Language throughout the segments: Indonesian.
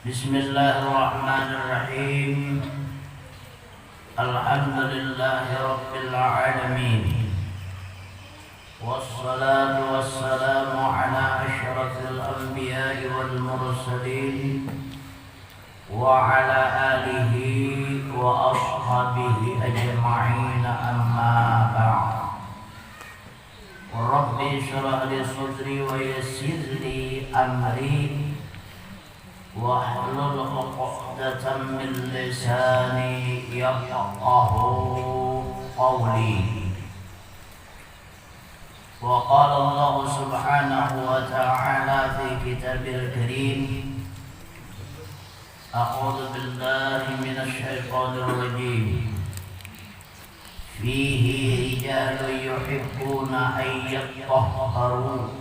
Bismillahirrahmanirrahim. Alhamdulillahi rabbil alamin. Wassalatu wassalamu ala asyrafil anbiya'i wal mursalin wa ala alihi wa ashabihi ajma'in, amma ba'd. Rabbi shrah li sadri wa yassir li amri wahlul 'uqdatam min lisani yafqahu qawli. Wa qala Allah subhanahu wa ta'ala fi kitabil karim, a'udzu billahi minasy syaithanir rajim. Fihi rijalun yuhibbuna an yattahharu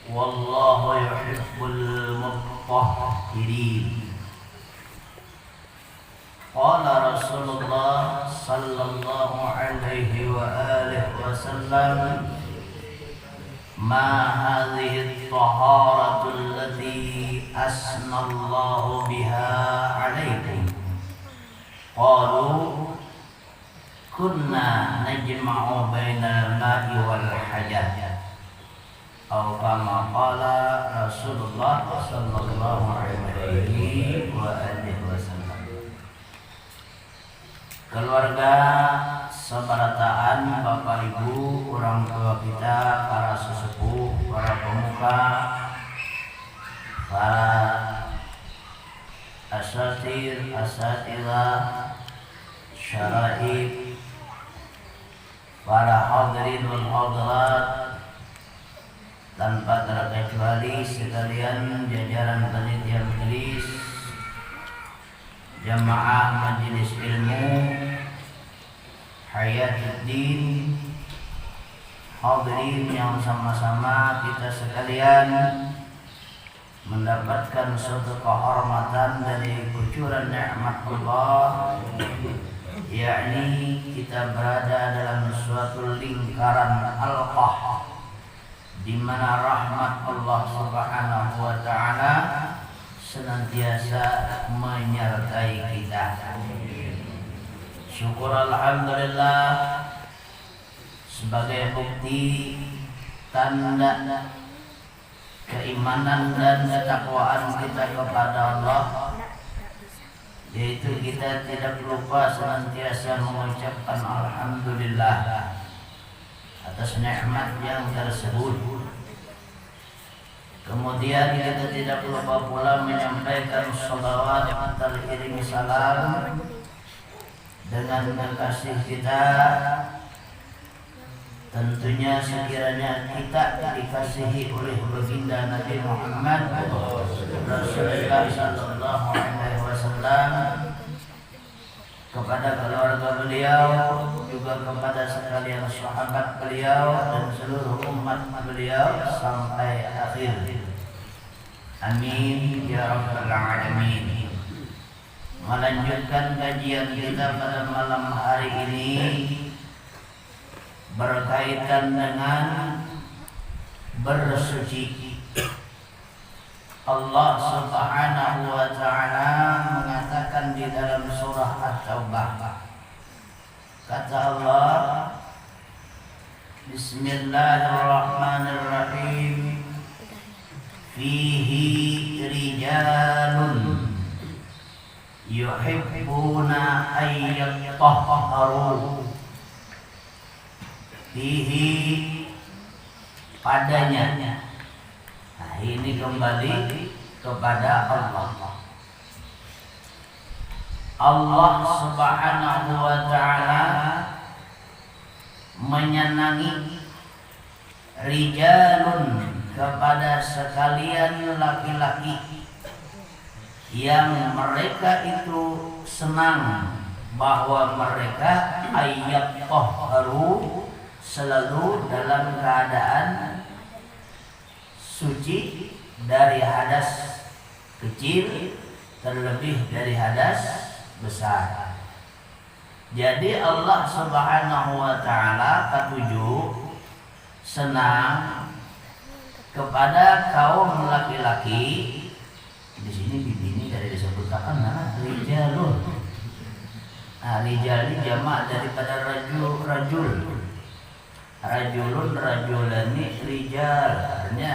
wallahu yuhibbul mutahhirin. Qala Rasulullah sallallahu alaihi wa alihi wasallam, ma hadhihi at-taharatu allati asna Allahu biha alaikum. Qalu kunna najma'u bainal ma'i wal hajat. Atau kama qala Rasulullah sallallahu alaihi wa alihi wasallam. Keluarga sebarataan, Bapak Ibu, orang tua kita, para sesepuh, para pemuka, para asatir, asatilah, syaraib, para hadirin wal hadirat, tanpa terkecuali sekalian jajaran panitia majelis, jamaah majelis ilmu Hayatuddin, hadirin yang sama-sama kita sekalian mendapatkan suatu kehormatan dari kucuran nikmat Allah, yakni kita berada dalam suatu lingkaran alqah di mana rahmat Allah Subhanahu wa taala senantiasa menyertai kita. Syukur alhamdulillah sebagai bukti tanda keimanan dan ketakwaan kita kepada Allah, yaitu kita tidak lupa senantiasa mengucapkan alhamdulillah atas nikmat yang tersebut. Kemudian kita tidak lupa pula menyampaikan shalawat teriringi salam dengan kekasih kita. Tentunya sekiranya kita dikasihi oleh baginda Nabi Muhammad Rasulullah sallallahu alaihi wasallam, kepada keluarga beliau, juga kepada sekalian sahabat beliau dan seluruh umat beliau sampai akhir. Amin ya rabbal alamin. Melanjutkan kajian kita pada malam hari ini berkaitan dengan bersuci. Allah Subhanahu wa ta'ala mengatakan di dalam surah At-Taubah, kata Allah, Bismillahirrahmanirrahim, fihi rijalun yuhibbuna an yattahharu. Fihi, padanya. Nah, ini kembali kepada Allah. Allah Subhanahu wa ta'ala menyenangi rijalun, kepada sekalian laki-laki yang mereka itu senang bahwa mereka ayat tohharu, selalu dalam keadaan suci dari hadas kecil, terlebih dari hadas besar. Jadi Allah Subhanahu wa ta'ala ketujuh senang kepada kaum laki-laki Di sini bibini dari disebutkan rijalun. Nah, rijal ini jamak daripada rajul. Rajulun, rajulani, rijal. Artinya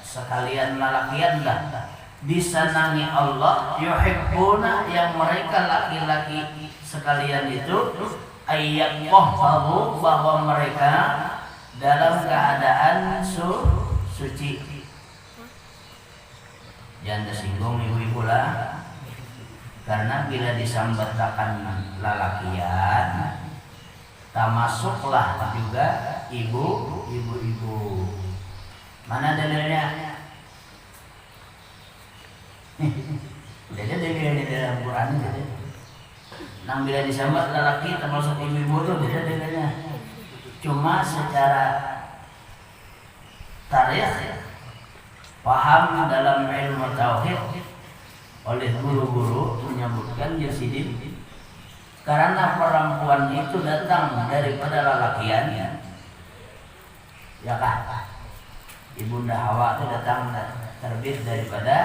sekalian lalakian lah. Disenangi Allah, yuhibbuna, yang mereka laki-laki sekalian itu ayyaqahu, bahwa mereka dalam keadaan suci. Jangan tersinggung ibu-ibu lah, karena bila disambatkan lalakian, termasuklah juga ibu-ibu. Mana dalilnya? Jadi dalilnya di dalam Quran gitu. Nang bila disambat lalaki termasuk ibu-ibu itu beda dalilnya. Cuma secara tarikh paham dalam ilmu tauhid oleh guru-guru menyebutkan Yazidin, karena perempuan itu datang daripada lalakian, ya kah? Ibunda Hawa itu datang terbit daripada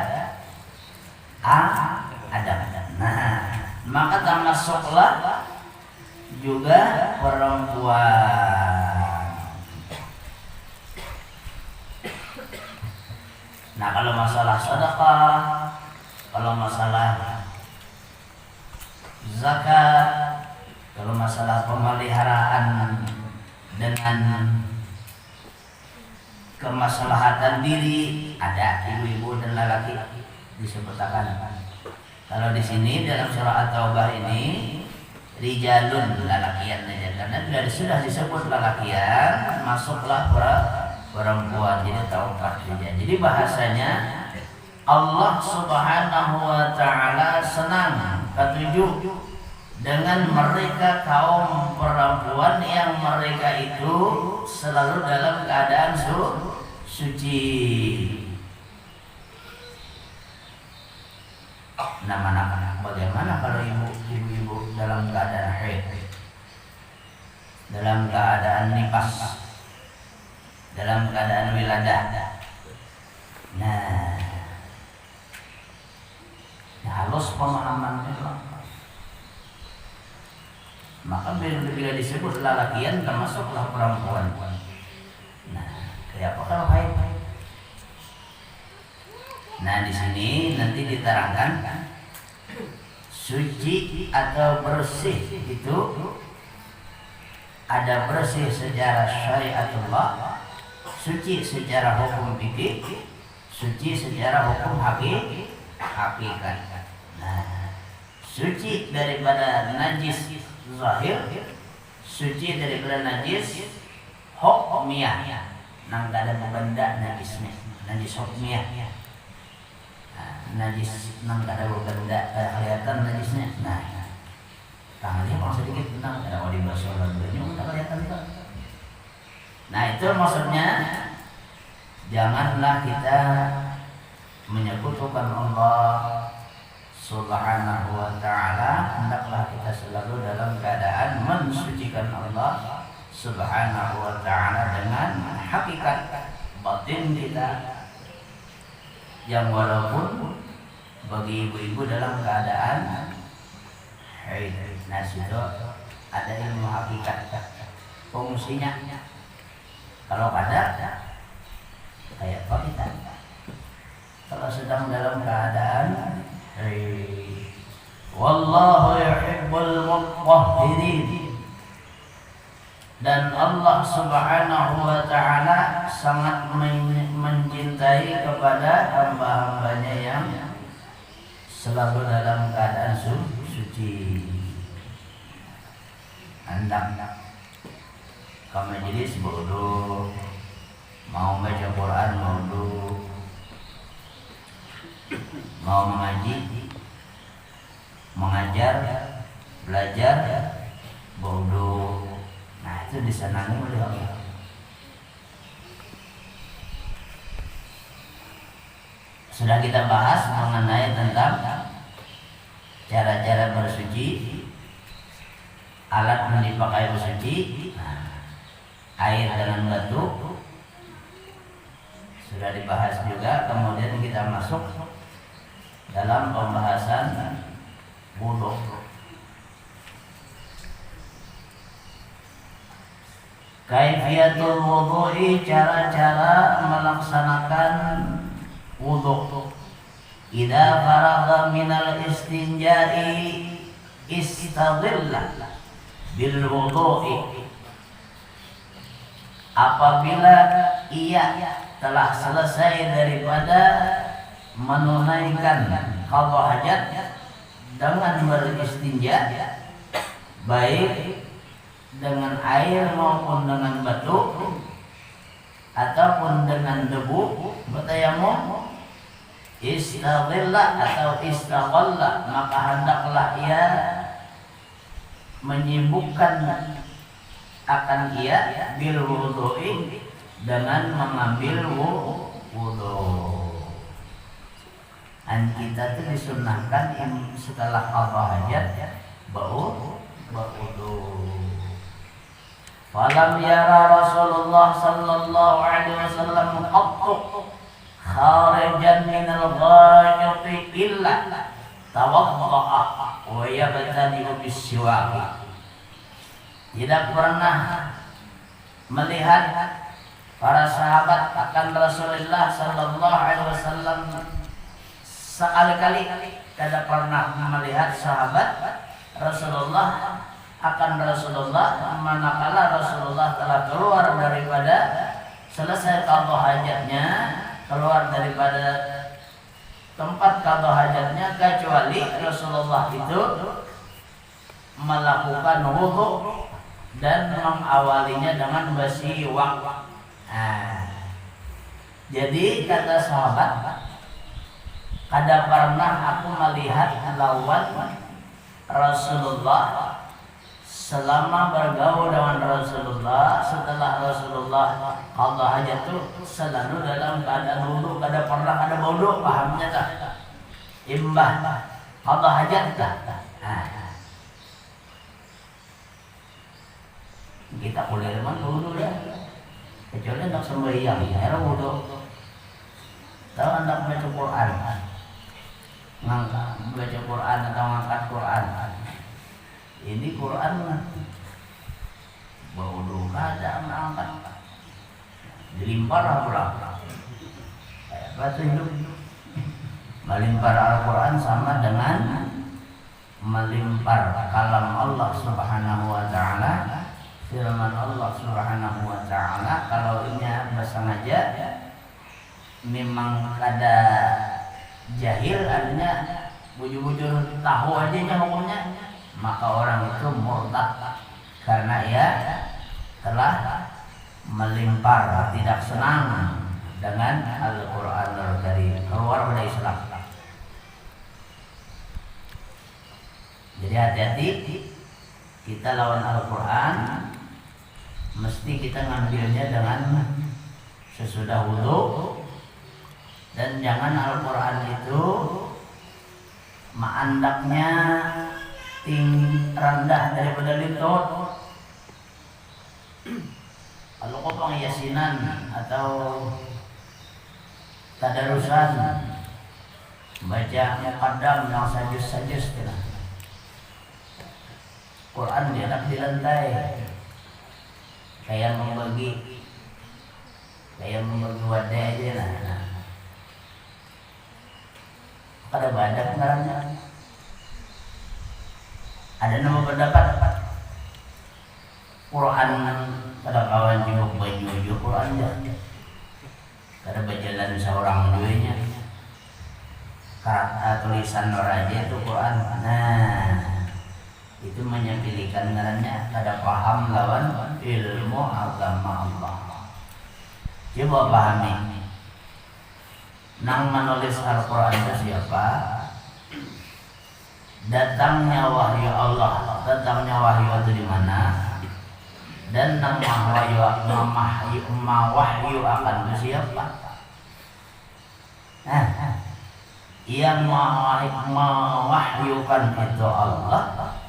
Adam. Nah, maka termasuklah juga perempuan. Nah, kalau masalah sedekah, kalau masalah zakat, kalau masalah pemeliharaan dengan kemaslahatan diri, ada ibu-ibu dan lelaki disebutkan. Kalau di sini dalam surah At-Taubah ini rijalun, lalakian saja, karena sudah disebut lalakian, masuklah perempuan, jadi taubat saja. Jadi bahasanya Allah Subhanahu wa taala senang, ketujuh dengan mereka kaum perempuan yang mereka itu selalu dalam keadaan suci. Nah, bagaimana kalau ibu-ibu dalam keadaan haid, dalam keadaan nifas, dalam keadaan wiladah? Nah, halus pemahamannya. Maka bila disebut lalakian termasuklah perempuan. Nah, kayak apa kalau haid? Nah, di sini nanti diterangkan suci atau bersih itu ada bersih secara syariatullah, suci secara hukum fikih, suci secara hukum hakikat. Nah, suci daripada najis zahir, suci daripada najis hukmiyah. Nang ada benda najisnya, najis hukmiyah. Najis nang ada benda kelihatan najisnya. Nah, tangannya kalau sedikit tentang ada di basuh lagunya udah kelihatan itu. Nah, itu maksudnya janganlah kita menyekutukan Allah Subhanahu wa ta'ala, hendaklah kita selalu dalam keadaan mensucikan Allah Subhanahu wa ta'ala dengan hakikat batin kita, yang walaupun bagi ibu-ibu dalam keadaan haid. Nah, situ ada ilmu hakikat fungsinya. Kalau ada kayak apa kita? Kalau sedang dalam keadaan haid, wallahu yuhibbul mutahhirin, dan Allah Subhanahu wa ta'ala sangat mencintai kepada hamba-hambanya yang selalu dalam keadaan suci. Hendak ke majelis wudu, mau baca Quran wudu, mau mengaji, mengajar, belajar wudu. Nah, itu disenangi oleh Allah. Sudah kita bahas mengenai tentang cara-cara bersuci, alat yang dipakai bersuci, air dengan batu sudah dibahas juga. Kemudian kita masuk dalam pembahasan wudu. Kaifiyatul wudu'i, cara-cara melaksanakan wudu. Idza faragha minal istinja'i istadilla bil wudu'i. Apabila ia telah selesai daripada menunaikan qada hajat dengan beristinja, baik dengan air maupun dengan batu ataupun dengan debu, bertayamum, istadilla atau istaqalla, maka hendaklah ia menyibukkan akan ia bil wudu'i, dengan mengambil wudu. Dan kita tuh disunnahkan setelah qada hajat berwudu. Falam yara Rasulullah sallallahu alaihi wasallam qattu kharijan minal ghaibi illa tawadda'a wa yabtadi'u bis-siwak. Tidak pernah melihat para sahabat akan Rasulullah sallallahu alaihi wasallam, sekali-kali tidak pernah melihat sahabat Rasulullah akan Rasulullah manakala Rasulullah telah keluar daripada selesai qada hajatnya, keluar daripada tempat qada hajatnya, kecuali Rasulullah itu melakukan wudu dan mengawalinya dengan bersiwak. Jadi kata sahabat, kada pernah aku melihat lawan Rasulullah selama bergaul dengan Rasulullah, setelah Rasulullah qada hajat itu selalu dalam keadaan wudu, kada pernah ada wudu, pahamnya tak? Imbah qada hajat tak? Kita kuliah man wudu ya, kecuali hendak sembahyang, era wudu. Tahu hendak baca Quran, ngangkat baca Quran atau ngangkat Quran. Ini Quran wudu kada mengangkat, dilimpar pula. Batu hidup melimpar Al-Quran sama dengan melimpar kalam Allah Subhanahu wa ta'ala, firman Allah Subhanahu wa ta'ala. Kalau ini bersengaja memang kada jahil, artinya bujur-bujur tahu aja hukumnya, maka orang itu murtad karena ia telah melimpar, tidak senang dengan Al-Quranul Karim, keluar dari Islam. Jadi hati-hati kita lawan Al-Quran, mesti kita ngambilnya dengan sesudah wudu, dan jangan Al-Quran itu maandaknya rendah daripada lintut. Kalau kau pengyasinan atau tadarusan, baca muqaddam yang sajus-sajus, Quran dianak di lantai, kayak membagi wadah aja nah. Ada badak ngarannya. Ada nama pendapat Quran pada kawan juga baju Quran aja. Kada berjalan seorang duanya. Kata tulisan Raja itu Quran. Nah, itu menyepilikan ngarannya kada paham lawan ilmu agama Allah. Coba pahami. Nang menulis Al-Quran itu siapa? Datangnya wahyu Allah, datangnya wahyu itu di mana? Dan nang wahyu akan itu siapa? Yang mewahyukan itu Allah,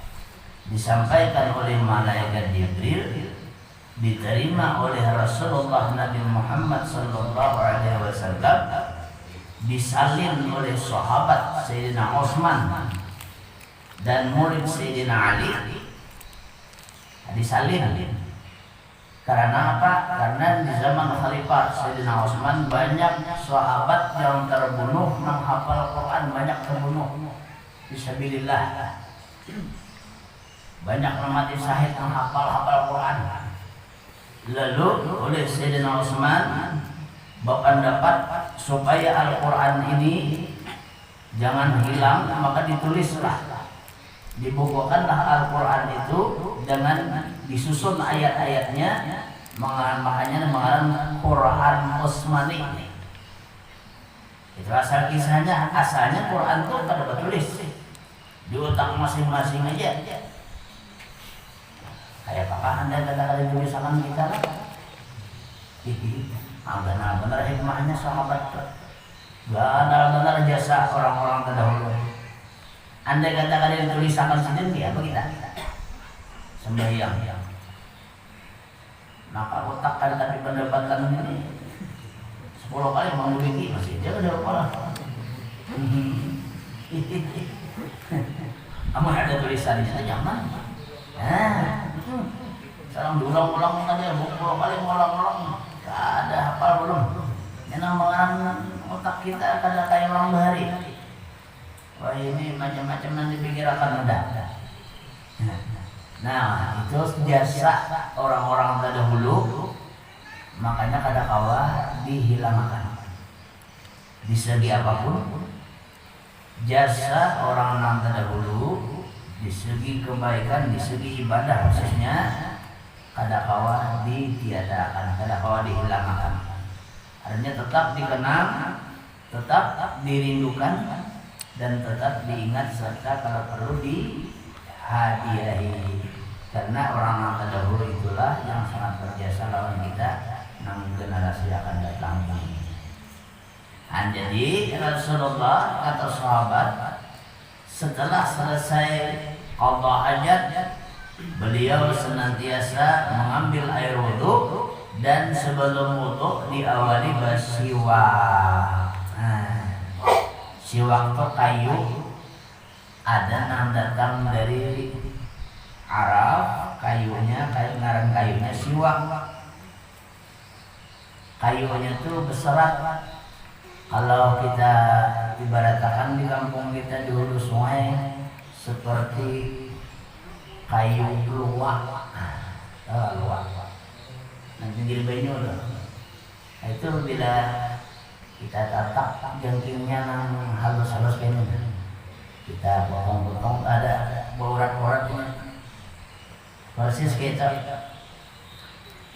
disampaikan oleh malaikat Jibril, diterima oleh Rasulullah Nabi Muhammad sallallahu alaihi wasallam, disalin oleh sahabat Sayyidina Utsman dan murid Sayyidina Ali, disalin. Karena apa? Karena di zaman Khalifah Sayyidina Utsman banyak sahabat yang terbunuh menghafal Quran, banyak terbunuh fisabilillah. Banyak mati syahid menghafal Quran. Lalu oleh Sayyidina Utsman berpendapat supaya Al-Quran ini jangan hilang, maka ditulislah, dibukukanlah Al-Quran itu dengan disusun ayat-ayatnya, makanya mengarang Quran Utsmani. Itu asal kisahnya. Asalnya Quran itu pada bertulis di otak masing-masing aja. Kayak apakah Anda kata-kata tulisan kita lah? Benar-benar hikmahnya sahabat. Benar-benar jasa orang-orang terdahulu. Anda kata-kata tulisan sendiri apa kita? Sembahyang. Maka otak kan tapi pendapatan ini 10 kali memiliki masih dia udah kepala. Kamu ada tulisannya jangan. Sekarang diulang-ulang aja 10 kali ulang-ulang. Gak ada hafal belum. Memang mengarang otak kita kada kayak orang bahari. Wah ini macam-macam nanti pikir akan ada. Nah itu jasa orang-orang terdahulu, makanya kada kawa dihilangkan. Di segi apapun jasa orang-orang terdahulu, di segi kebaikan, di segi ibadah khususnya, kada kawa ditiadakan, kada kawa dihilangkan. Artinya tetap dikenang, tetap dirindukan, dan tetap diingat serta kalau perlu dihadiahi. Karena orang-orang terdahulu itulah yang sangat berjasa lawan kita namun generasi akan datang ini. Jadi Rasulullah kata sahabat setelah selesai qada hajat, beliau senantiasa mengambil air wudhu dan sebelum wudhu diawali bersiwak. Siwak itu kayu, ada yang datang dari Arab, kayunya kayu ngarang kayunya siwak. Kayunya itu berserat. Kalau kita ibaratkan di kampung kita di hulu sungai seperti kayu luwak, luwak. Nanti jadi banyu loh. Itu bila kita tatak jengkingnya nang halus-halus kayak ini, kita potong-potong ada borat-boratnya persis kita.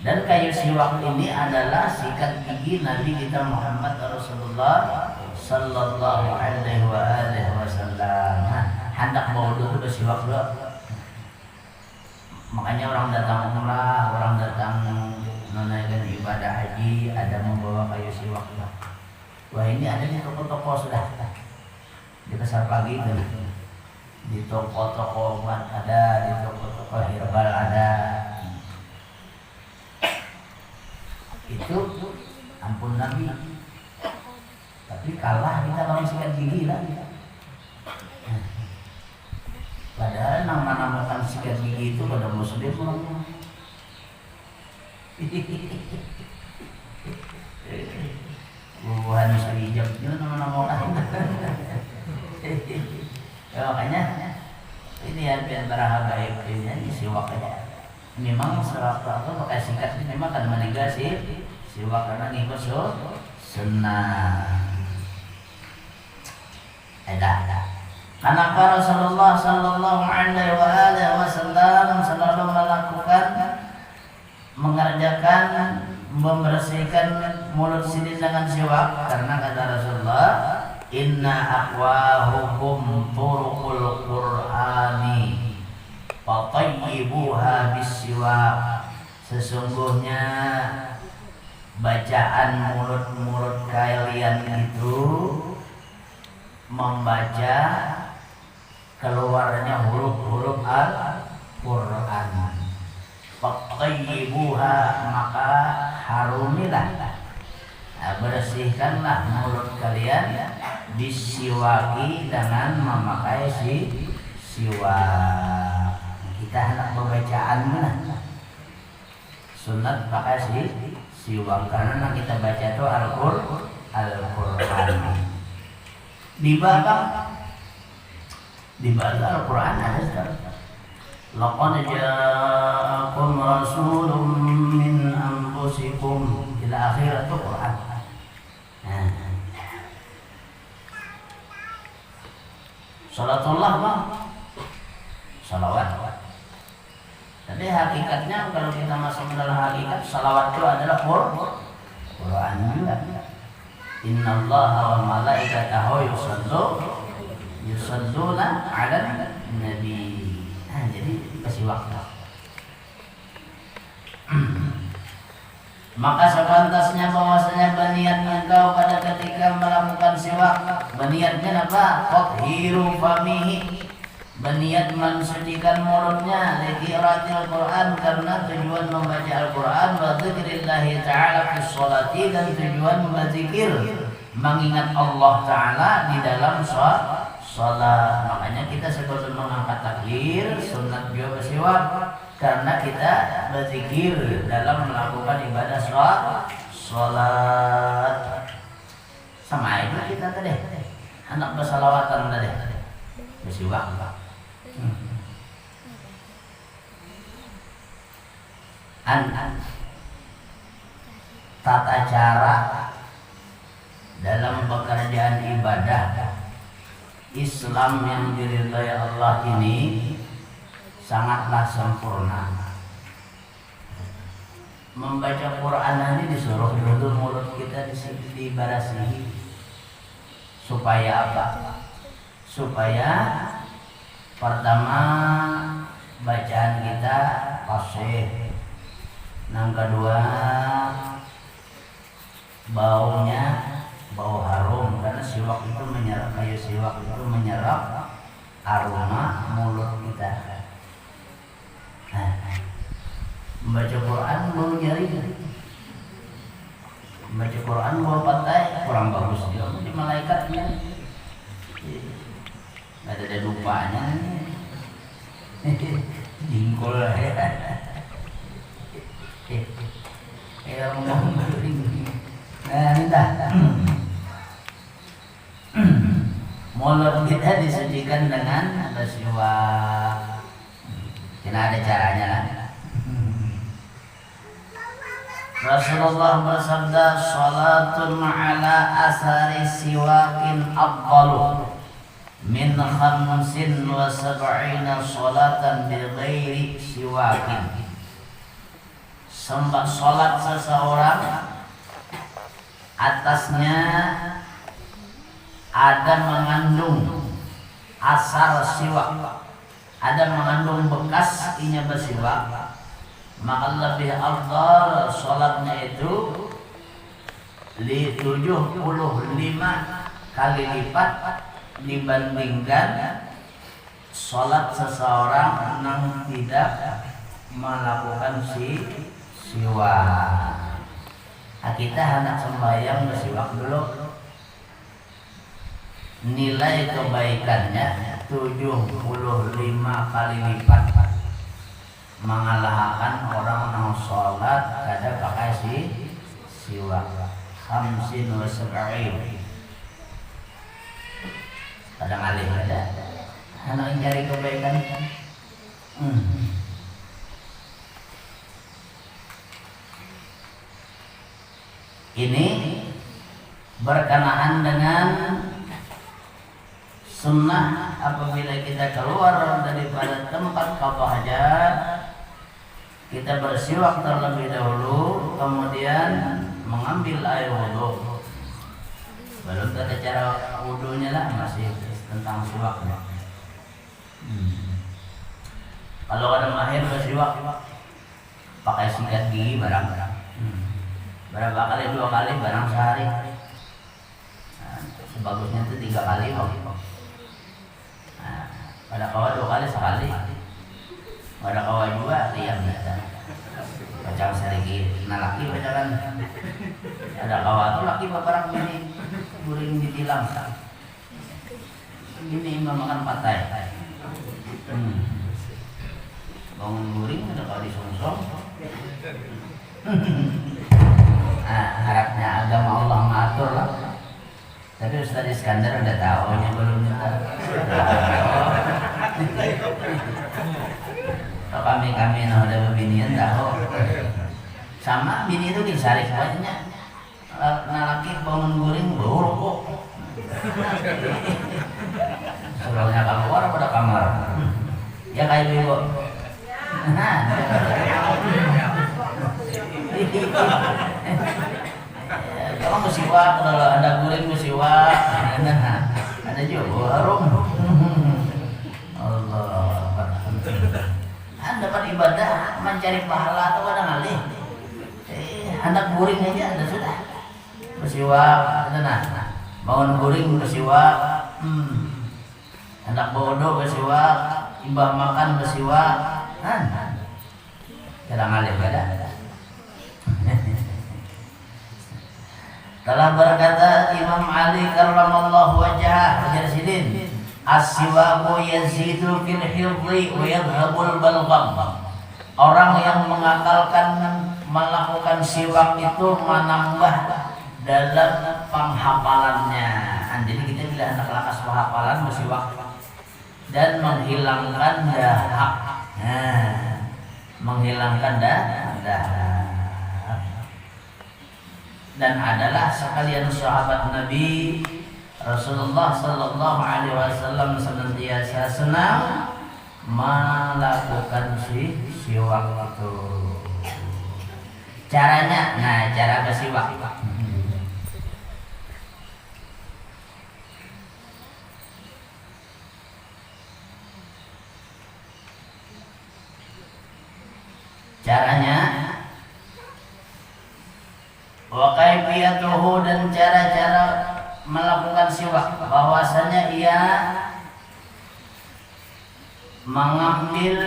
Dan kayu siwak ini adalah sikat gigi Nabi kita Muhammad Rasulullah Sallallahu Alaihi Wasallam. Hendak berwudu itu bersiwak dulu. Makanya orang datang umrah, orang datang menunaikan ibadah haji ada membawa kayu siwak. Wah ini ada di toko-toko sudah, di pasar pagi itu, di toko-toko obat ada, di toko-toko herbal ada. Itu ampun Nabi, tapi kalah kita kalau sikat gigi lah. Padahal nama-namakan sikat gigi itu pada muslim belum. Bubuhan serijab itu nama-nama lain. Ya makanya ini antara habaib ini siwak aja. Memang sewaktu-waktu pakai sikat ini memang kan menegasi siwak karena ngikut sunnah. Ada. Karena Rasulullah Sallallahu Alaihi Wasallam selalu melakukan, mengerjakan, membersihkan mulut sini dengan siwak. Karena kata Rasulullah, Inna aqwahukum turuqul Qur'ani fatayyibuha bisiwak. Sesungguhnya bacaan mulut-mulut kalian itu membaca keluarnya huruf-huruf Al-Quran. Fatayyibuha, maka harumilah bersihkanlah mulut kalian disiwaki dengan memakai siwak. Kita hendak pembacaan mana? Sunat pakai siwak karena kita baca itu Al-Quran. Di bawah Al-Quran ada sekarang. Laqad ja'akum rasulun min anfusikum ila akhir Al-Quran. Salatullah bang, salawat. Tapi hakikatnya kalau kita masuk ke dalam hakikat, salawat itu adalah Quran juga. Innallaha wa malaikatahu yusalluna 'alan nabi. Jadi kasih waktu. Maka sepantasnya bahwasanya berniat engkau pada ketika melakukan siwak, berniatnya apa? Qathiru famihi, berniat mensucikan mulutnya, liqiraatil Quran, karena tujuan membaca Al-Quran, wa dzikrillahi ta'ala fi sholati, dan tujuan berzikir mengingat Allah Ta'ala di dalam sholat. Makanya kita sebelum mengangkat takbir sunat juga bersiwak, karena kita berzikir dalam melakukan ibadah sholat. Sama itu kita tadi anak bersalawatan tadi bersiwak. Tata cara dalam pekerjaan ibadah Islam yang diridhai Allah ini sangatlah sempurna. Membaca Quran ini disuruh dulu mulut kita dibarasihi. Supaya apa? Supaya pertama bacaan kita fasih. Yang kedua baunya bau harum, karena siwak itu menyerap, kayu siwak itu menyerap aroma mulut kita. Membaca Quran mau nyari, membaca Quran mau pantai kurang bagus juga di malaikatnya, nggak ada lupanya, jingkol ngomong minta mulut kita disucikan dengan bersiwak. Tidak ada caranya lah. Rasulullah bersabda, salatun ala asari siwakin afdalu min 75 salatan bighairi siwakin. Salat seseorang atasnya ada mengandung asar siwak, ada mengandung bekas inya bersiwak, maka lebih afdal salatnya itu 75 kali lipat dibandingkan salat seseorang yang tidak melakukan siwak. Kita hendak sembahyang bersiwak dulu, nilai kebaikannya 75 kali lipat mengalahkan orang yang sholat kada pakai siwak. 75 kadang alih ada anak cari kebaikan. Ini berkenaan dengan sunnah apabila kita keluar daripada tempat qada hajat, kita bersiwak terlebih dahulu, kemudian mengambil air wudhu. Belum ada cara wudhunya lah, masih tentang siwaknya. Kalau ada mahir bersiwak pakai sikat gigi barang-barang. Berapa kali? 2 kali barang sehari. Sebagusnya itu 3 kali. Pada kawan 2 kali sekali. Pada kawan juga diam. Baca sedikit, nah laki bacakan. Ada kawan tuh laki bapak ini guring ditilang. Ini imam makan patai. Bangun guring ada kali songsong. Harapnya agama Allah mengatur lah. Tapi Ustaz Iskandar udah tahu nya belum tahu. Kalau kami nah udah bebinian tahu. Sama bini itu disarik banyak. Laki bangun guring bau rokok. Suruhnya keluar pada kamar. Ya kayak ibu. Kalau musiwa, kalau ada guring musiwa, ada juga harum. Allah. Anda dapat ibadah, mencari pahala atau ada ngalih. Anak guring aja ada sudah. Musiwa, nah, bangun guring musiwa. Anak bodoh musiwa, imbah makan musiwa. Tidak ngalih ada. Telah berkata Imam Ali karramallahu wajhah Mujarsidin, as-siwaku yazidu fil hifdhi wa yadhhabul balgham. Orang yang mengakalkan melakukan siwak itu menambah dalam penghafalannya. Jadi kita bila hendak lakas penghafalan bersiwak dan menghilangkan dahak. Menghilangkan dahak. Dan adalah sekalian sahabat Nabi Rasulullah sallallahu alaihi wasallam senantiasa senang melakukan siwak itu. Caranya, cara bersiwak. Caranya wa kaifiyatuhu, dan cara-cara melakukan siwak, bahwasanya ia mengambil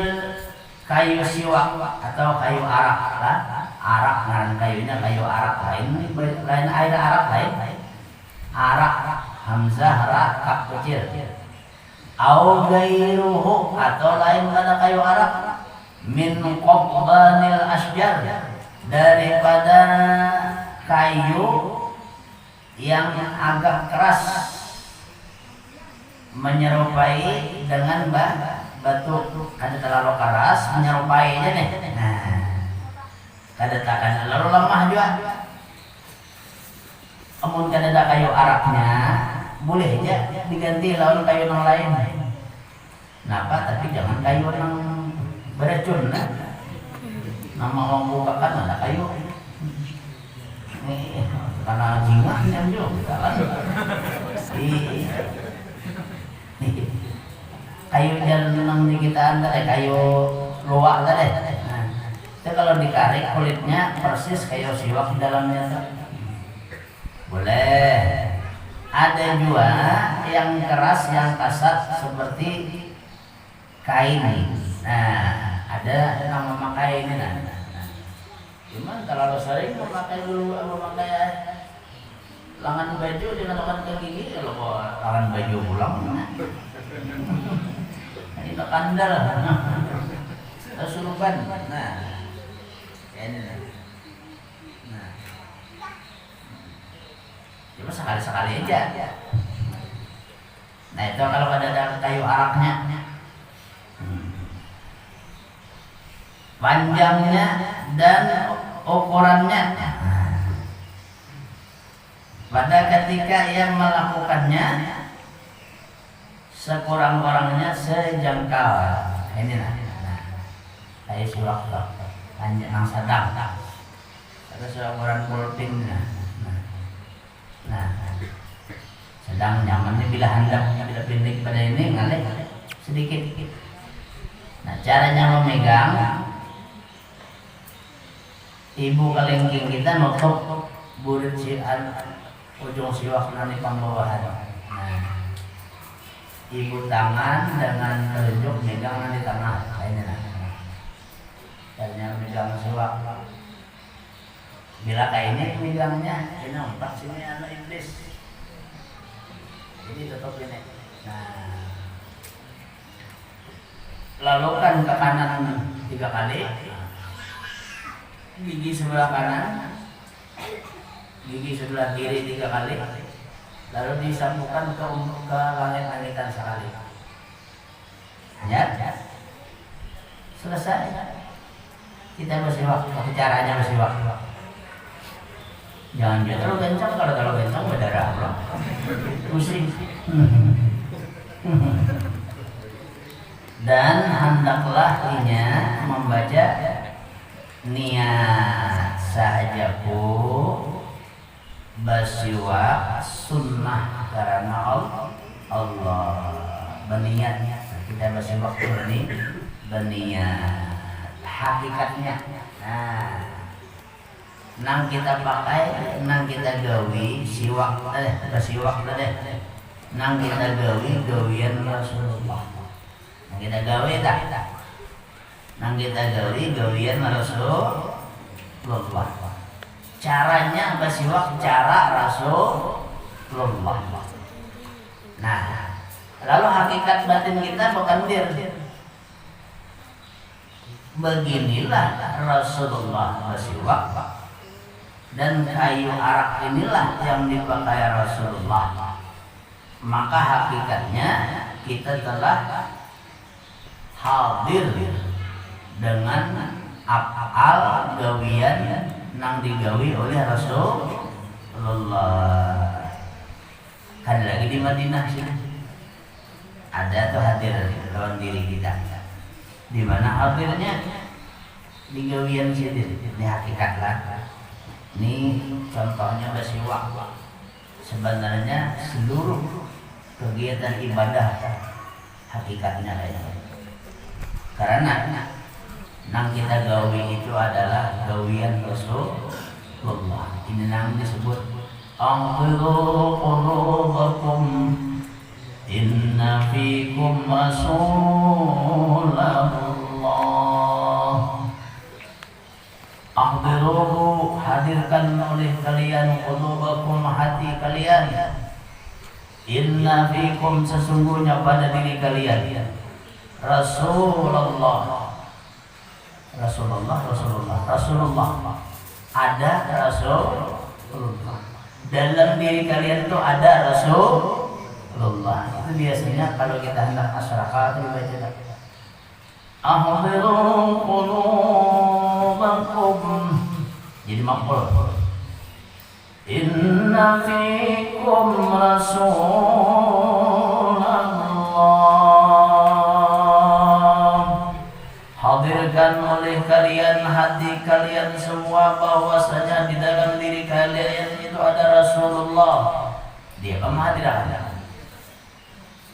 kayu siwak atau kayu arak lah. Arak dengan kayunya kayu arak lain air arak lain. Arak hamzah ra kaf kecil. Au gairuhu, atau lain pada kayu arak, min qobbanil asjar, daripada kayu yang agak keras menyerupai dengan batu. Kada terlalu keras menyerupai aja nih. Kada takkan terlalu lemah juga. Amun kada ada kayu araknya, boleh aja diganti lawan kayu yang lain. Napa? Tapi jangan kayu yang beracun. Nama orang bukakan ada kayu. Karena jingat yang juga kan. Kayu jalan di kita anda kayu luak tadi. Itu kalau dikarik kulitnya persis kayu siwak di dalamnya tuh. Boleh. Ada juga yang keras, yang kasar seperti kain. Ada yang memakai ini. Cuman kalau sering memakai lengan baju dengan lengan kaki gini, kalau lengan baju pulang, ini kandal, kesurupan. Ini. Cuma sekali-sekali aja. Nah itu kalau ada kayu araknya, panjangnya dan ukurannya. Pada ketika yang melakukannya sekurang-kurangnya sejengkal. Ini kayu siwak panjang yang sedang. Ada seukuran pulpin. Sedang nyamannya bila hendak bila pendek pada ini ngalih sedikit. Caranya memegang, ibu kelingking kita nutup burit ujung siwak nanti pembawahan. Ibu tangan dengan telunjuk megang nanti tengah. Ini caranya memegang siwak. Bila kayak ini bilangnya, ini empat sini anak iblis. Jadi tutup ini. Nah, lalu kan ke kanan 3 kali, gigi sebelah kanan, gigi sebelah kiri 3 kali, lalu disambungkan ke langit-langitan sekali. Ya, selesai. Kita bersiwak, caranya bersiwak. Jangan terlalu kencang, kalau terlalu kencang berdarah bro. Pusing. Dan hendaklah inya membaca niat sahajaku bersiwak sunnah karena Allah. Berniatnya kita bersiwak ini berniat hakikatnya. Nah, nang kita pakai, nang kita gawi siwak bersiwak tadi. Nang kita gawian Rasulullah. Nang kita gawi tak? Nang kita gawian Rasulullah. Caranya bersiwak cara Rasulullah. Nah, lalu hakikat batin kita bukan dir. Beginilah Rasulullah bersiwak, dan kayu arak inilah yang dipakai Rasulullah. Maka hakikatnya kita telah hadir dengan af'al gawian nang digawi oleh Rasulullah. Kan lagi di Madinah sih ada tuh hadir lawan diri kita. Di mana hadirnya di gawian sini, ini hakikat lah. Ini contohnya bersiwak. Sebenarnya seluruh kegiatan ibadah hakikatnya lain. Karena nang kita gawi itu adalah gawian Rasulullah. Ini nang disebut Anqiru qulubakum inna fikum Rasulullah. Ahdiru, hadirkan oleh kalian qulubakum, hati kalian. Inna fikum, sesungguhnya pada diri kalian Rasulullah. Ada Rasulullah. Dalam diri kalian itu ada Rasulullah. Itu biasanya kalau kita hendak masyarakat dibaca ahdiru qulubakum, jadi makbul. Inna fikum Rasulullah. Hadirkan oleh kalian hati kalian semua bahwasanya di dalam diri kalian itu ada Rasulullah. Dia pemahadiran.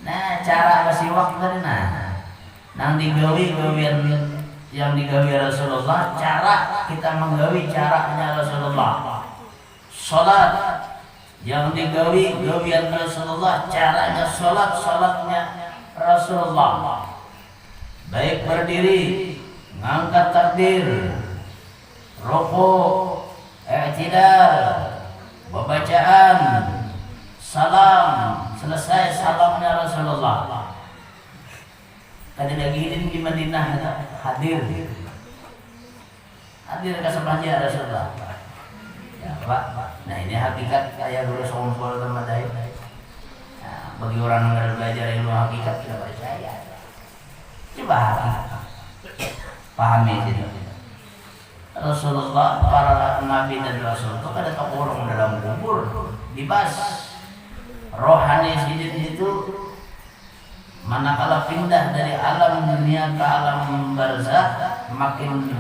Nah, cara bersiwak tadi nang digawi gawian yang digawi Rasulullah, cara kita menggawi caranya Rasulullah. Salat yang digawi gawian Rasulullah, caranya salatnya Rasulullah. Baik berdiri, ngangkat takbir, rukuk, i'tidal, pembacaan, salam, selesai salamnya Rasulullah. Tadi lagi ini di Madinah hadir ke sebelahnya Rasulullah. Ya Pak, nah ini hakikat kayak guru sompol sama dai. Nah, bagi orang yang belajar ilmu hakikat tidak percaya. Coba pahami itu. Rasulullah, para nabi dan rasul itu ada terkurung dalam kubur, dibahas. Rohani sidin itu manakala pindah dari alam dunia ke alam barzakh makin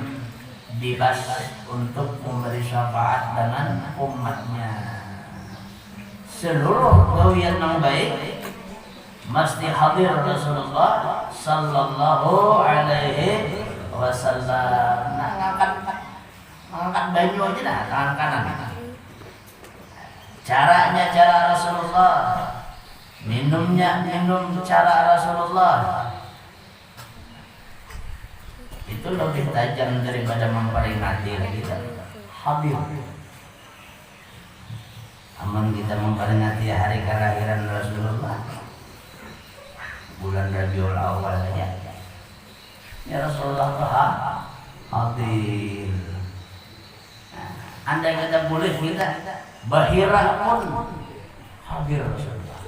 dibas untuk memberi syafaat dengan umatnya. Seluruh gawian yang baik mesti hadir Rasulullah sallallahu alaihi wasallam. Nah, ngangkat banyu aja dah tangan kanan. Caranya cara Rasulullah. Minumnya minum cara Rasulullah. Itu lebih tajam daripada memperingati kita. Hadir Namun kita memperingati hari kelahiran Rasulullah, bulan Rabiul Awal saja. Ya Rasulullah hadir. Andai kata boleh kita Bahira pun hadir Rasulullah.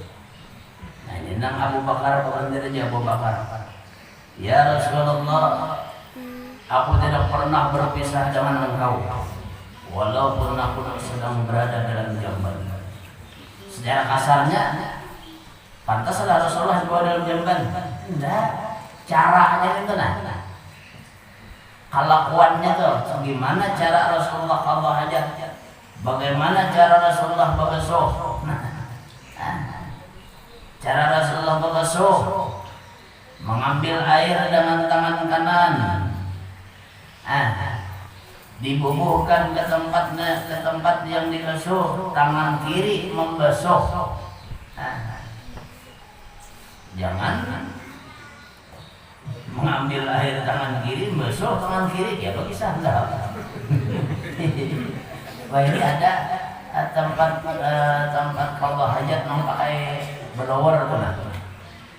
Nah, ini nang Abu Bakar berhenti aja Abu Bakar. Ya Rasulullah, aku tidak pernah berpisah dengan engkau, walaupun aku sedang berada dalam jamban. Secara kasarnya, pantaslah Rasulullah berada dalam jamban. Tidak, caranya itu nah. Kelakuannya tuh, gimana cara Rasulullah qadha hajat? Bagaimana cara Rasulullah berbasuh? Cara Rasulullah berbasuh, mengambil air dengan tangan kanan, dibubuhkan ke tempat yang dibasuh, tangan kiri membasuh. Jangan mengambil air tangan kiri, membasuh tangan kiri, ya bagi sandal. Wah, ini ada tempat qadha hajat yang pakai blower tuh nah.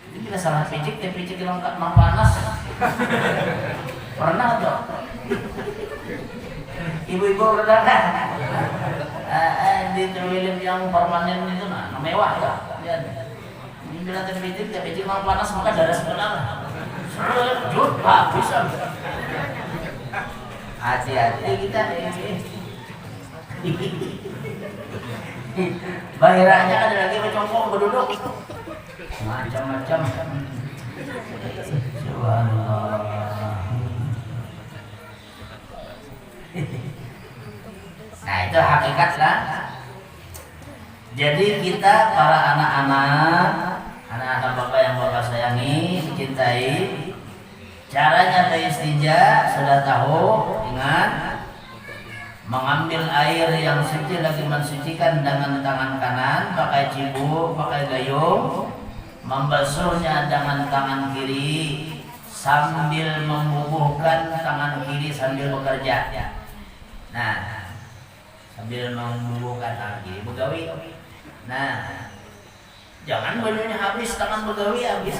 Ini kita salah pijik, lengkap mang panas. Pernah tuh. Ibu-ibu redakan. Di toilet yang permanen itu nah, mewah ya. Lihat. Ini bila pijik mang panas maka darah sebenarnya. Jut, bisa. Hati-hati kita ini. Bahiranya ada lagi bercongkong berduduk macam-macam. Subhanallah. Nah, itu hakikat lah. Jadi kita para anak-anak bapak yang bapak sayangi, cintai, caranya beristinja sudah tahu. Ingat, mengambil air yang suci lagi mensucikan dengan tangan kanan pakai cibuk, pakai gayung, membasuhnya dengan tangan kiri sambil membubuhkan tangan kiri sambil bekerja. Nah, sambil membubuhkan tangan kiri begawi. Nah, jangan bajunya habis, tangan begawi habis.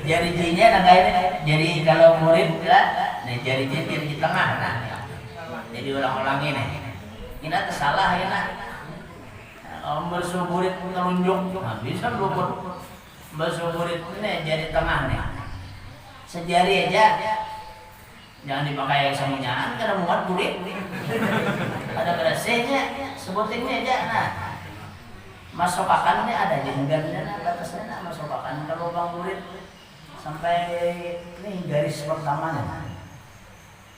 Jari-jarinya nangkain, jadi kalau murid lah, nih jari-jari di tengah, nah, jadi ulang-ulang ini salah ya nak. Kalau basuh murid telunjuk, nah, bisa luput. Basuh murid ini jari tengah nih, sejari aja, jangan dipakai semuanya, karena muat murid. Ada berasanya, sebutinnya aja, nah. Masokakannya ada jenggarnya, batasnya, masokakan kalau bang murid. Sampai ini garis pertamanya.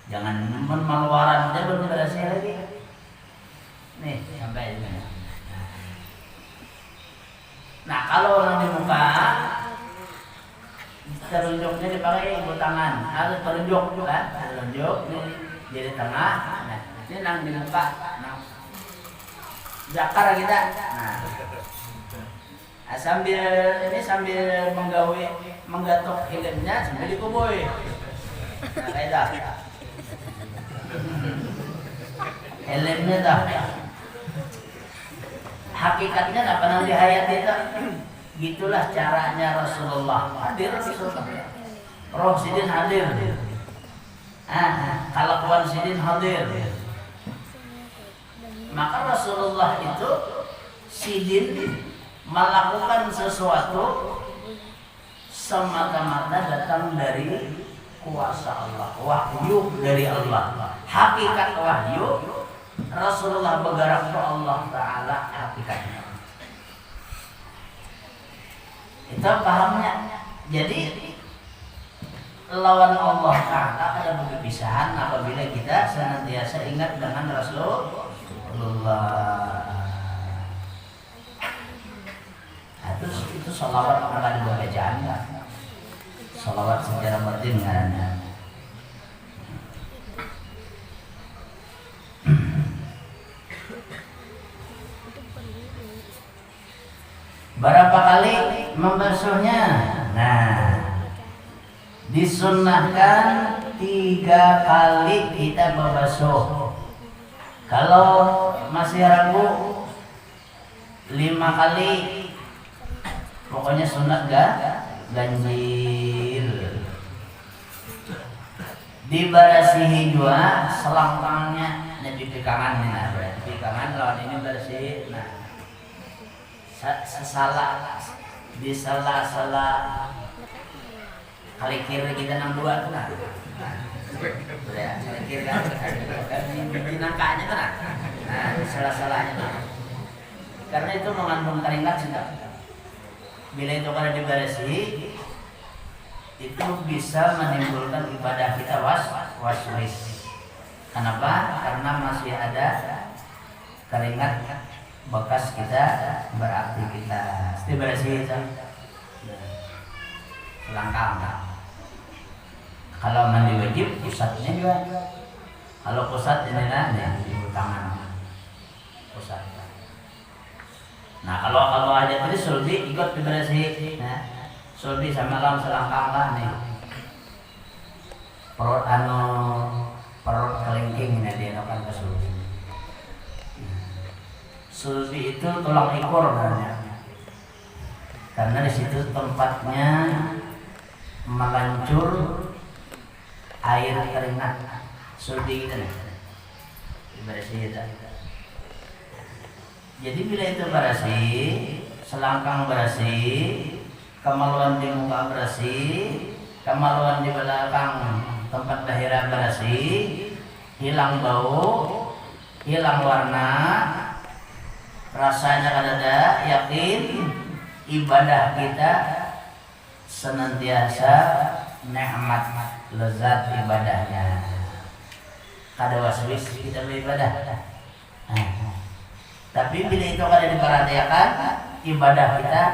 Jangan meluaran aja belum berhasil lagi. Nih sampai ini. Nah, kalau orang di muka telunjuknya dipakai ibu tangan. Harus telunjuk kan? Telunjuk ini jadi tengah. Nah, ini nang di muka. Nah, zakar kita. Nah, sambil menggatok hilirnya sambil dikuboy. Nah, kayak dah. Helmnya dah. Hakikatnya apa nang di hayat itu? Gitulah caranya Rasulullah. Hadir Rasulullah. Roh sidin hadir. Kalakuan sidin hadir. Maka Rasulullah itu sidin melakukan sesuatu semata-mata datang dari kuasa Allah, wahyu dari Allah. Hakikat wahyu Rasulullah bergerak ke Allah Ta'ala hakikatnya. Itu pahamnya. Jadi lawan Allah Ta'ala ada perpisahan apabila kita senantiasa ingat dengan Rasulullah. Itu sholawat akan dibawa bacaan kan? Sholawat secara batin kan? Berapa kali membasuhnya? Nah, disunnahkan 3 kali kita membasuh. Kalau masih ragu 5 kali, pokoknya sunat ganjil. Dibarasihi juga selangkangnya, ini pikangan, nah berarti pikangan lawan ini bersih. Nah, salah di sela-sela kali kiri kita 62 tuh nah. Ya, kali kiri kan di nangkanya tuh nah. Nah, di sela-selanya tuh. Karena itu mengandung keringat sudah. Bila itu kalau dibarasi, itu bisa menimbulkan ibadah kita waswis. Kenapa? Karena masih ada keringat bekas kita beraktivitas. Dibarasi itu selangkang. Kalau mandi wajib, pusatnya juga. Kalau pusat ini di tangan pusat. Nah kalau ada tadi sulbi ikut dibarasi. Nah, sulbi sama lam selangkang lah nih. Perut kelingking ini dilakukan ke sulbi. Sulbi itu tulang ekor namanya. Karena di situ tempatnya melancur air keringat. Sulbi gitu nih. Dibarasi itu. Jadi bila itu barasi, selangkang barasi, kemaluan di muka barasi, kemaluan di belakang tempat daerah barasi, hilang bau, hilang warna, rasanya ada, yakin ibadah kita senantiasa nikmat lezat ibadahnya. Kada waswis kita beribadah. Tapi bila itu kada diperhatikan, ibadah kita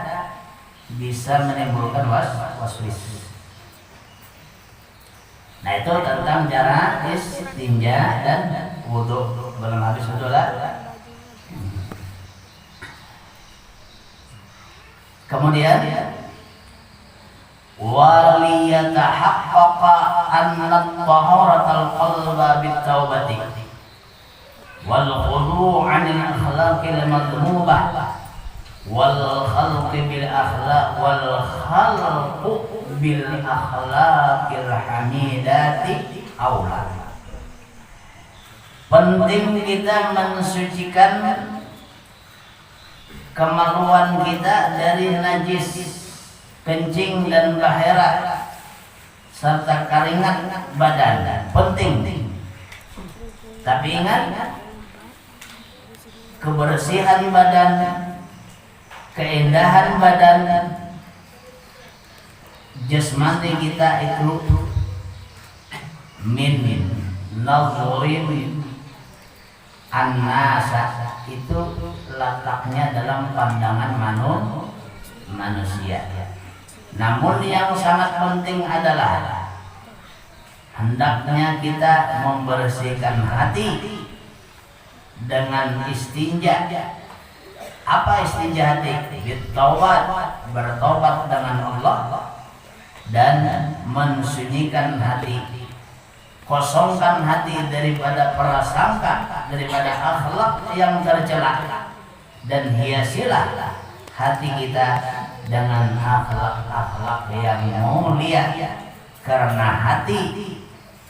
bisa menimbulkan waswis. Nah itu tentang cara istinja dan wudu. Belum habis wudu lah. Kemudian waliyatahaqqaqa anna taharatal qalba bit-taubati wal khudu' 'anil akhlaqil madhmubah wal khalqi bil akhlaq wal khalqu bil akhlaqil hamidati aula. Penting kita mensucikan kemaluan kita dari najis, kencing dan bahera serta keringat badan. Penting. Tapi ingat, kebersihan badan, keindahan badan jasmani kita itu min nazurin an-nasa, itu letaknya dalam pandangan manusia. Namun yang sangat penting adalah hendaknya kita membersihkan hati dengan istinja. Apa istinja hati? Bertobat, bertobat dengan Allah dan mensunyikan hati. Kosongkan hati daripada prasangka, daripada akhlak yang tercela, dan hiasilah hati kita dengan akhlak-akhlak yang mulia. Karena hati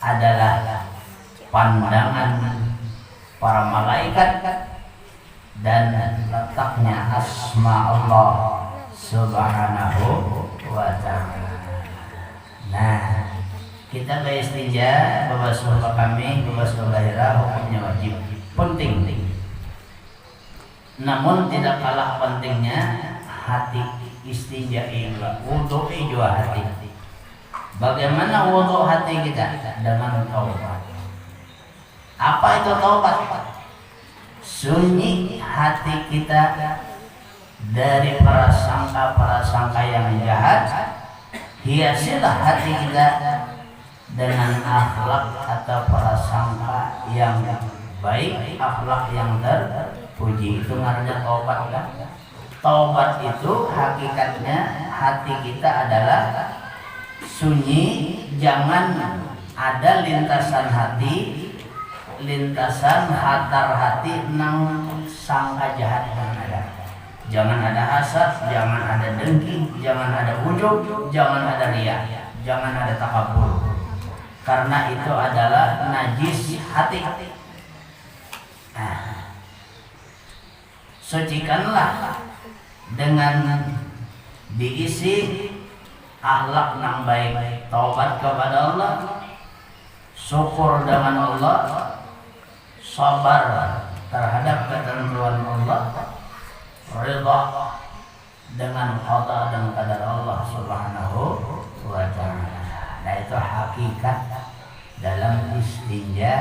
adalah pandangan para malaikat dan letaknya asma Allah Subhanahu wa ta'ala. Nah, kita beristinja, membasuh kami, membasuh lahirah, hukumnya wajib, penting. Namun tidak kalah pentingnya hati istinja juga, wudu juga hati. Bagaimana wudu hati kita? Dengan taubat. Apa itu taubat? Sunyi hati kita dari prasangka-prasangka yang jahat. Hiasilah hati kita dengan akhlak atau prasangka yang baik, akhlak yang terpuji. Itu namanya taubat kan? Taubat itu hakikatnya hati kita adalah sunyi, jangan ada lintasan hati, lintasan hatar hati nang sangka jahat jangan ada hasad, jangan ada dengki, jangan ada ujub, jangan ada riya, jangan ada takabur, karena itu adalah najis hati. Sucikanlah dengan diisi akhlak nang baik, taubat kepada Allah, syukur dengan Allah, sabar terhadap ketentuan Allah, ridha dengan qada dan qadar Allah Subhanahu wa ta'ala. Nah, itu hakikat dalam istinja,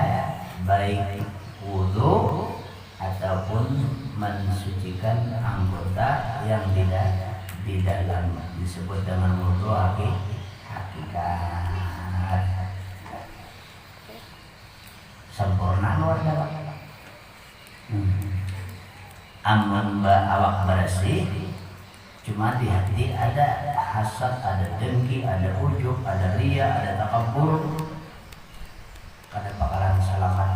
baik wudu ataupun mensucikan anggota yang di dalam disebut dengan wudu hakikat. Sempurna luar biasa. Amun awak bersih, cuma di hati ada hasad, ada dengki, ada ujub, ada riya, ada takabur, kada bakalan selamat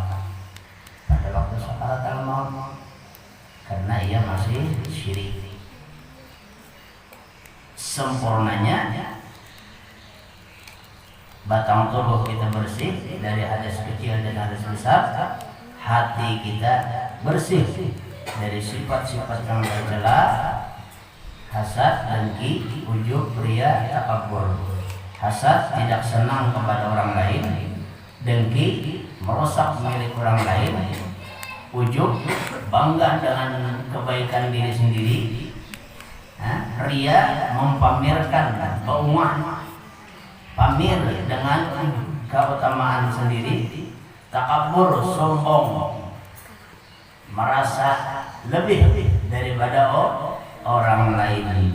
pada waktu sakaratul maut, karena ia masih syirik. Sempurnanya batang tubuh kita bersih dari hadas kecil dan hadas besar, hati kita bersih dari sifat-sifat yang tercela, hasad, dengki, ujub, riya, takabur. Hasad tidak senang kepada orang lain, dengki merusak milik orang lain, ujub bangga dengan kebaikan diri sendiri, riya mempamerkan keunguan, pamir dengan keutamaan sendiri, takabur sombong, merasa lebih daripada orang lain.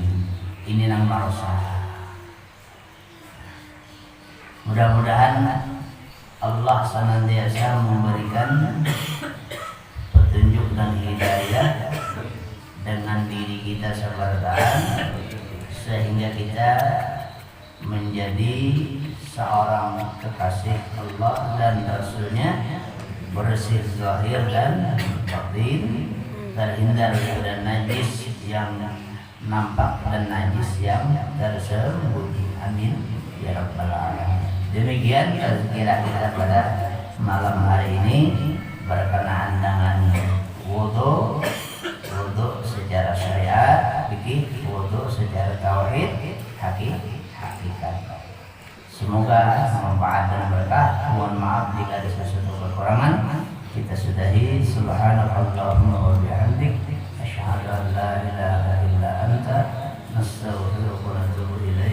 Ini nang merusak. Mudah-mudahan Allah senantiasa memberikan petunjuk dan hidayah dengan diri kita sebertaan, sehingga kita menjadi seorang kekasih Allah dan Rasulnya, bersih zahir dan batin, terhindar dari najis yang nampak dan najis yang tersembunyi. Amin ya rabbal alamin. Demikian tazkirah kita pada malam hari ini berkenaan dengan wudu secara syariat, fikih, wudu secara tauhid, hakikat. Semoga manfaat dan berkah. Mohon maaf jika ada sesuatu kekurangan. Kita sudahi. Subhanallahumma wa bihamdik, asyhadu an la ilaha illa anta, nastaghfiruka wa natubu ilaik.